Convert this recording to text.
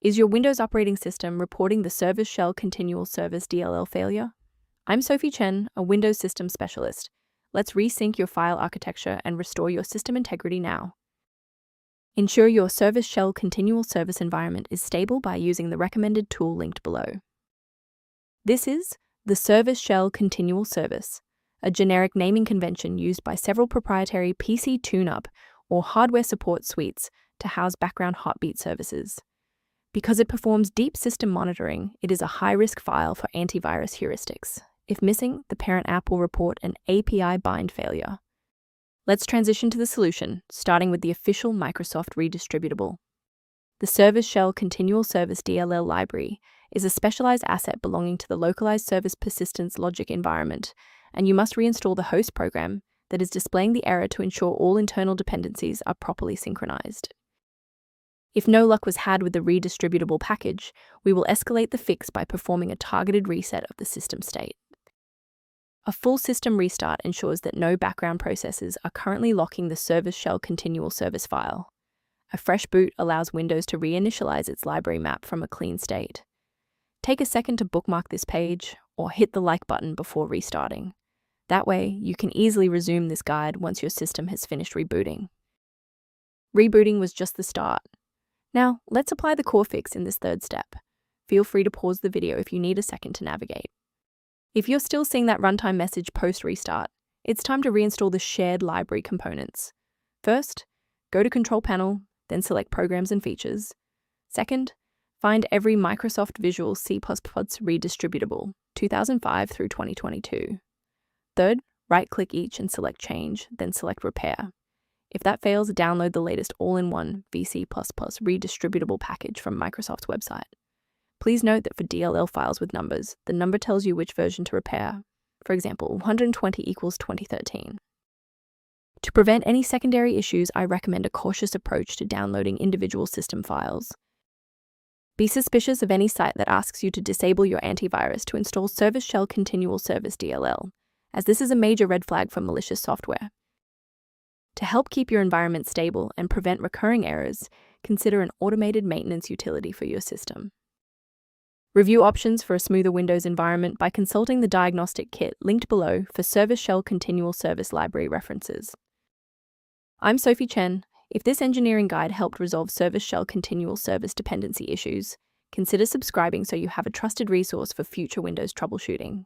Is your Windows operating system reporting the Service Shell Continual Service DLL failure? I'm Sophie Chen, a Windows system specialist. Let's resync your file architecture and restore your system integrity now. Ensure your Service Shell Continual Service environment is stable by using the recommended tool linked below. This is the Service Shell Continual Service, a generic naming convention used by several proprietary PC tune-up or hardware support suites to house background heartbeat services. Because it performs deep system monitoring, it is a high-risk file for antivirus heuristics. If missing, the parent app will report an API bind failure. Let's transition to the solution, starting with the official Microsoft redistributable. The Service Shell Continual Service DLL library is a specialized asset belonging to the Localized Service Persistence Logic environment, and you must reinstall the host program that is displaying the error to ensure all internal dependencies are properly synchronized. If no luck was had with the redistributable package, we will escalate the fix by performing a targeted reset of the system state. A full system restart ensures that no background processes are currently locking the Service Shell Continual Service file. A fresh boot allows Windows to reinitialize its library map from a clean state. Take a second to bookmark this page or hit the like button before restarting. That way, you can easily resume this guide once your system has finished rebooting. Rebooting was just the start. Now, let's apply the core fix in this third step. Feel free to pause the video if you need a second to navigate. If you're still seeing that runtime message post-restart, it's time to reinstall the shared library components. First, go to Control Panel, then select Programs and Features. Second, find every Microsoft Visual C++ redistributable, 2005 through 2022. Third, right-click each and select Change, then select Repair. If that fails, download the latest all-in-one VC++ redistributable package from Microsoft's website. Please note that for DLL files with numbers, the number tells you which version to repair. For example, 120 equals 2013. To prevent any secondary issues, I recommend a cautious approach to downloading individual system files. Be suspicious of any site that asks you to disable your antivirus to install Service Shell Continual Service DLL, as this is a major red flag for malicious software. To help keep your environment stable and prevent recurring errors, consider an automated maintenance utility for your system. Review options for a smoother Windows environment by consulting the diagnostic kit linked below for Service Shell Continual Service library references. I'm Sophie Chen. If this engineering guide helped resolve Service Shell Continual Service dependency issues, consider subscribing so you have a trusted resource for future Windows troubleshooting.